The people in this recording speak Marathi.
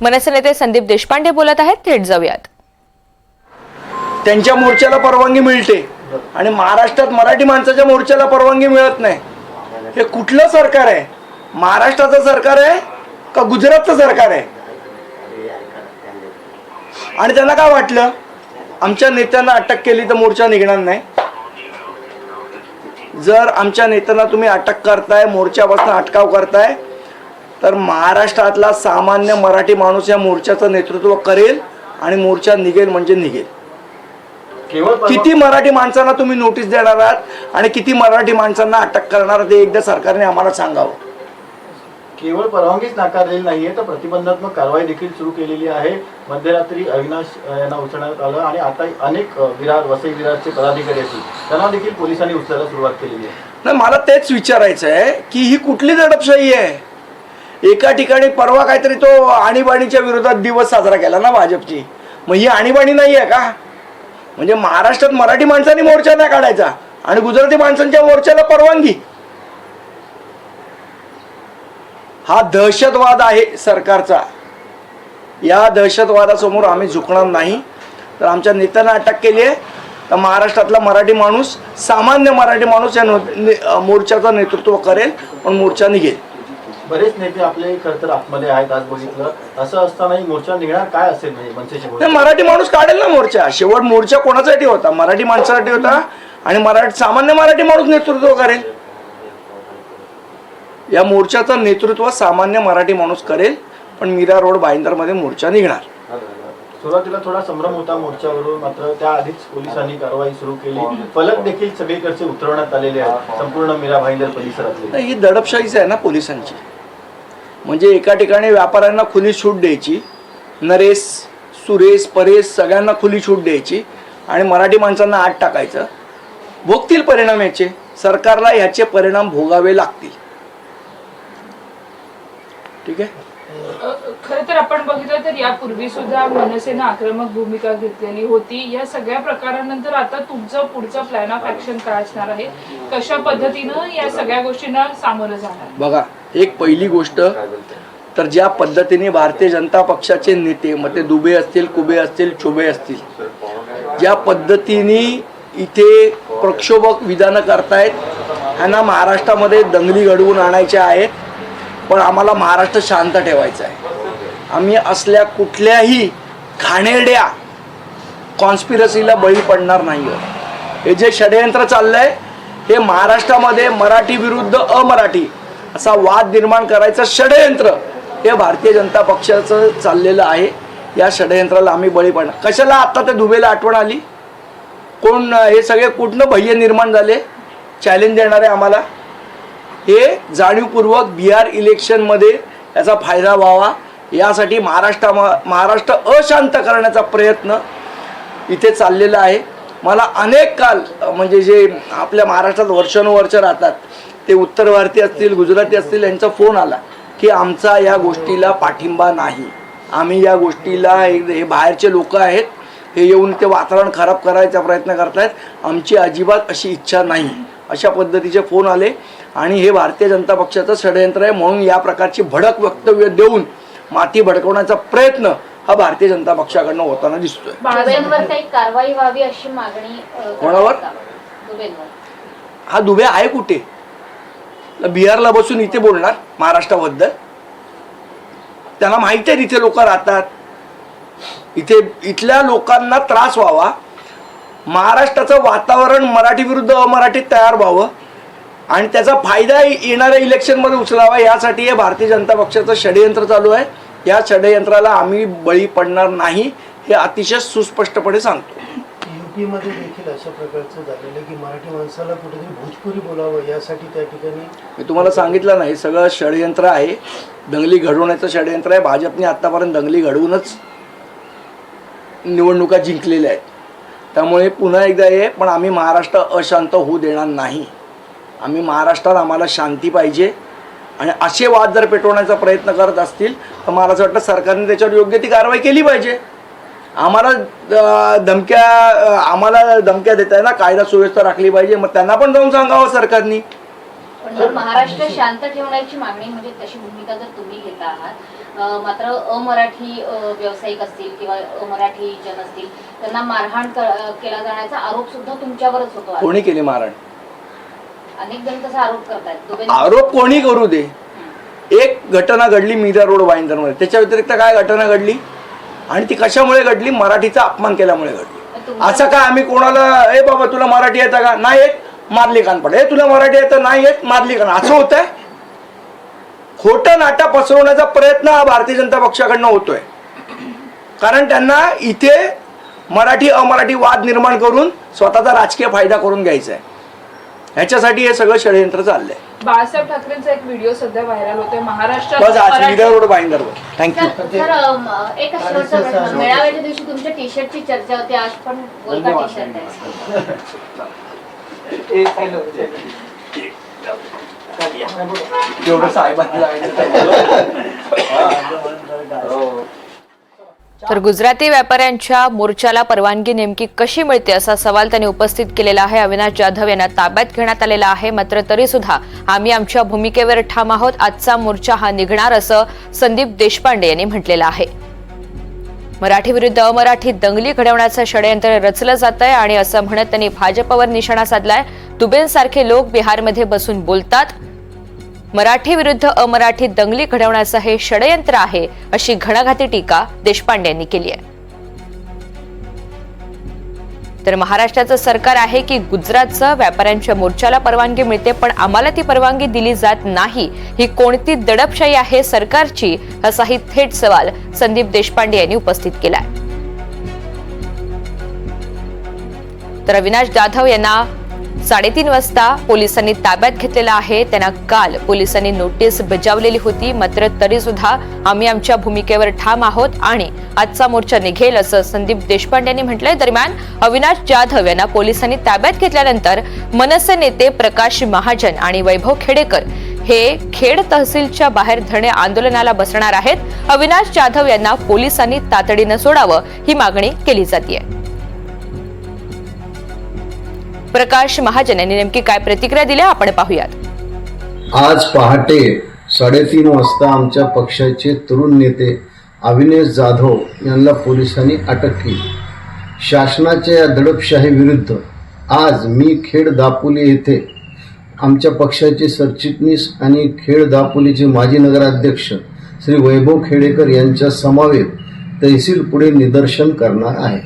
मनसे नेते संदीप देशपांडे बोलत आहेत, थेट जाऊयात. त्यांच्या मोर्चाला परवानगी मिळते आणि महाराष्ट्रात मराठी माणसाच्या मोर्चाला परवानगी मिळत नाही. हे कुठलं सरकार आहे? महाराष्ट्राचं सरकार आहे का गुजरातचं सरकार आहे? आणि त्यांना काय वाटलं आमच्या नेत्यांना अटक केली तर मोर्चा निघणार नाही? जर आमच्या नेत्यांना तुम्ही अटक करताय, मोर्चापासून अटकाव करताय, तर महाराष्ट्रातला सामान्य मराठी माणूस या मोर्चाचं नेतृत्व करेल आणि मोर्चा निघेल म्हणजे निघेल. किती मराठी माणसांना तुम्ही नोटीस देणार आहात आणि किती मराठी माणसांना अटक करणार ते एकदा सरकारने आम्हाला सांगावं. केवळ परवानगीच नाकारलेली नाहीये तर प्रतिबंधात्मक कारवाई देखील सुरू केलेली आहे. मध्यरात्री अविनाश यांना उचलण्यात आलं आणि आता अनेक विरार वसई विरारचे पदाधिकारी असतील त्यांना देखील पोलिसांनी उचलायला सुरुवात केलेली आहे. नाही, मला तेच विचारायचं आहे की ही कुठली दडपशाही आहे? एका ठिकाणी परवा काहीतरी तो आणीबाणीच्या विरोधात दिवस साजरा केला ना भाजपची, मग ही आणीबाणी नाही आहे का? म्हणजे महाराष्ट्रात मराठी माणसांनी मोर्चा नाही काढायचा आणि गुजराती माणसांच्या मोर्चाला परवानगी. हा दहशतवाद आहे सरकारचा. या दहशतवादासमोर आम्ही झुकणार नाही. तर आमच्या नेत्यांना अटक केली आहे तर महाराष्ट्रातला मराठी माणूस, सामान्य मराठी माणूस या मोर्चाचं नेतृत्व करेल पण मोर्चा निघेल. बरेच नेते आपले खरं तर आतमध्ये आहेत, आज बघितलं. असं असतानाही मोर्चा निघणार काय असेल म्हणजे मनसेचे? मराठी माणूस काढेल ना मोर्चा. शेवट मोर्चा कोणासाठी होता? मराठी माणसासाठी होता आणि सामान्य मराठी माणूस नेतृत्व करेल. या मोर्चाचं नेतृत्व सामान्य मराठी माणूस करेल पण मीरा रोड भाईंदरमध्ये मोर्चा निघणार. सुरुवातीला थोडा संभ्रम होता मोर्चावरून, मात्र त्याआधीच पोलिसांनी कारवाई सुरू केली. फलक देखील सगळीकडचे उतरवण्यात आलेले आहेत संपूर्ण मीरा भाईंदर परिसरातले. ही दडपशाहीच आहे ना पोलिसांची. म्हणजे एका ठिकाणी व्यापाऱ्यांना खुली सूट द्यायची, नरेश सुरेश परेश सगळ्यांना खुली सूट द्यायची आणि मराठी माणसांना आत टाकायचं. भोगतील परिणाम याचे, सरकारला ह्याचे परिणाम भोगावे लागतील. ठीक आहे. खरं तर आपण बघितलं तर यापूर्वी सुद्धा मनसेनं आक्रमक भूमिका घेतलेली होती. या सगळ्या प्रकारानंतर आता तुमचं पुढचं प्लॅन ऑफ ऍक्शन काय असणार आहे? कशा पद्धतीनं या सगळ्या गोष्टींना सामोरं जाणार? बघा, एक पहिली गोष्ट तर ज्या पद्धतीने भारतीय जनता पक्षाचे नेते, मग ते दुबे असतील, कुबे असतील, चोबे असतील, ज्या पद्धतीने इथे प्रक्षोभक विधानं करतायत, ह्यांना महाराष्ट्रामध्ये दंगली घडवून आणायच्या आहेत. पण आम्हाला महाराष्ट्र शांत ठेवायचा आहे. आम्ही असल्या कुठल्याही घाणेरड्या कॉन्स्पिरसीला बळी पडणार नाही. हे जे षडयंत्र चाललंय हे महाराष्ट्रामध्ये मराठी विरुद्ध अमराठी असा वाद निर्माण करायचं षडयंत्र हे भारतीय जनता पक्षाचं चाललेलं आहे. या षडयंत्राला आम्ही बळी पडणार. कशाला आता त्या दुबेला आठवण आली? कोण हे सगळे कुठनं भय्य निर्माण झाले? चॅलेंज देणारे आम्हाला. हे जाणीवपूर्वक बिहार इलेक्शनमध्ये याचा फायदा व्हावा यासाठी महाराष्ट्र अशांत करण्याचा प्रयत्न इथे चाललेला आहे. मला अनेक काल म्हणजे जे आपल्या महाराष्ट्रात वर्षानुवर्ष राहतात ते उत्तर भारतीय असतील, गुजराती असतील, यांचा फोन आला की आमचा या गोष्टीला पाठिंबा नाही. आम्ही या गोष्टीला, हे बाहेरचे लोक आहेत, हे येऊन ते वातावरण खराब करायचा प्रयत्न करतायत, आमची अजिबात अशी इच्छा नाही, अशा पद्धतीचे फोन आले. आणि हे भारतीय जनता पक्षाचं षडयंत्र आहे म्हणून या प्रकारची भडक वक्तव्य देऊन माती भडकवण्याचा प्रयत्न हा भारतीय जनता पक्षाकडनं होताना दिसतोय. दुबेंवर काही कारवाई व्हावी अशी मागणी. कोणावर? हा दुबे आहे कुठे? बिहारला बसून इथे बोलणार महाराष्ट्राबद्दल? त्यांना माहिती आहे तिथे लोक राहतात. इथे इथल्या लोकांना त्रास व्हावा, महाराष्ट्राचं वातावरण मराठी विरुद्ध अमराठीत तयार व्हावं आणि त्याचा फायदा येणाऱ्या इलेक्शनमध्ये उचलावा, यासाठी हे भारतीय जनता पक्षाचं षडयंत्र चालू आहे. या षडयंत्राला आम्ही बळी पडणार नाही हे अतिशय सुस्पष्टपणे सांगतो. यूपीमध्ये देखील अशा प्रकारचं झालेलं की मराठी माणसाला कुठेतरी भोजपुरी बोलावं यासाठी त्या ठिकाणी मी तुम्हाला सांगितलं नाही, सगळं षडयंत्र आहे, दंगली घडवण्याचं षडयंत्र आहे. भाजपने आत्तापर्यंत दंगली घडवूनच निवडणुका जिंकलेल्या आहेत. त्यामुळे पुन्हा एकदा हे, पण आम्ही महाराष्ट्र अशांत होऊ देणार नाही. आम्ही महाराष्ट्रात, आम्हाला शांती पाहिजे आणि असे वाद जर पेटवण्याचा प्रयत्न करत असतील तर मला असं वाटतं सरकारने त्याच्यावर योग्य ती कारवाई केली पाहिजे. आम्हाला धमक्या देत आहे ना, कायदा सुव्यवस्था राखली पाहिजे, मग त्यांना पण जाऊन सांगावं सरकारनी. महाराष्ट्र शांत ठेवण्याची मागणी म्हणजे तशी भूमिका जर तुम्ही घेता आहात मात्र अमराठी व्यावसायिक असतील किंवा अमराठी जन असतील त्यांना मारहाण केला जाण्याचा आरोप सुद्धा तुमच्यावरच होतो. कोणी केली मारण? अनेक जण तसा आरोप करतायत. आरोप कोणी करू दे. एक घटना घडली मीरा रोड भाईंदरमध्ये, त्याच्या व्यतिरिक्त काय घटना घडली आणि ती कशामुळे घडली? मराठीचा अपमान केल्यामुळे घडली. असं काय आम्ही कोणाला ए बाबा तुला मराठी येतं का? नाही येत, मारली कान पडे. तुला मराठी येतं? नाही येत, मारली कान. असं होत आहे. खोटं नाटं पसरवण्याचा प्रयत्न हा भारतीय जनता पक्षाकडनं होतोय. कारण त्यांना इथे मराठी अमराठी वाद निर्माण करून स्वतःचा राजकीय फायदा करून घ्यायचा आहे. ह्याच्यासाठी हे सगळं षडयंत्र चाललंय. बाळासाहेब ठाकरेंचा एक व्हिडिओ सध्या व्हायरल होतोय बस आज महाराष्ट्रात. मीरा रोड भाईंदरवर. थँक्यू. सर एक शेवटचा प्रश्न. मेळाव्याच्या दिवशी तुमच्या टी शर्टची चर्चा होती, आज पण बोलका टी शर्ट आहे. जेवढं साहेबांना तर गुजराती व्यापाऱ्यांच्या मोर्चाला परवानगी नेमकी कशी मिळते असा सवाल त्यांनी उपस्थित केलेला आहे. अविनाश जाधव यांना ताब्यात घेण्यात आलेला आहे. मात्र तरी सुद्धा आम्ही आमच्या भूमिकेवर ठाम आहोत. आजचा मोर्चा हा निघणार असं संदीप देशपांडे यांनी म्हटलेलं आहे. मराठी विरुद्ध अमराठी दंगली घडवण्याचं षडयंत्र रचलं जात आहे आणि असं म्हणत त्यांनी भाजपवर निशाणा साधलाय. दुबेंसारखे लोक बिहारमध्ये बसून बोलतात. मराठी विरुद्ध अमराठी दंगली घडवण्याचं हे षडयंत्र आहे अशी घणाघाती टीका देशपांडे यांनी केली आहे. तर महाराष्ट्राचं सरकार आहे की गुजरातचं व्यापाऱ्यांच्या मोर्चाला परवानगी मिळते पण आम्हाला ती परवानगी दिली जात नाही. ही कोणती दडपशाही आहे सरकारची असाही थेट सवाल संदीप देशपांडे यांनी उपस्थित केलाय. तर अविनाश जाधव यांना 3:30 वाजता पोलिसांनी ताब्यात घेतलेला आहे. त्यांना काल पोलिसांनी नोटीस बजावलेली होती. मात्र तरी सुद्धा आम्ही आमच्या भूमिकेवर ठाम आहोत आणि आजचा मोर्चा निघेल असं संदीप देशपांडे यांनी म्हटलंय. दरम्यान अविनाश जाधव यांना पोलिसांनी ताब्यात घेतल्यानंतर मनसे नेते प्रकाश महाजन आणि वैभव खेडेकर हे खेड तहसीलच्या बाहेर धरणे आंदोलनाला बसणार आहेत. अविनाश जाधव यांना पोलिसांनी तातडीनं सोडावं ही मागणी केली जाते. प्रकाश महाजन यांनी नेमकी काय प्रतिक्रिया दिल्या आपण पाहूयात. आज पहाटे 3:30 वाजता आमच्या पक्षाचे तरुण नेते अविनाश जाधव यांना पोलिसांनी अटक केली. शासनाच्या या दडपशाही विरुद्ध आज मी खेड दापोली येथे आमच्या पक्षाचे सरचिटणीस आणि खेड दापोलीचे माजी नगराध्यक्ष श्री वैभव खेडेकर यांच्या समवेत तहसील पुढे निदर्शन करणार आहे.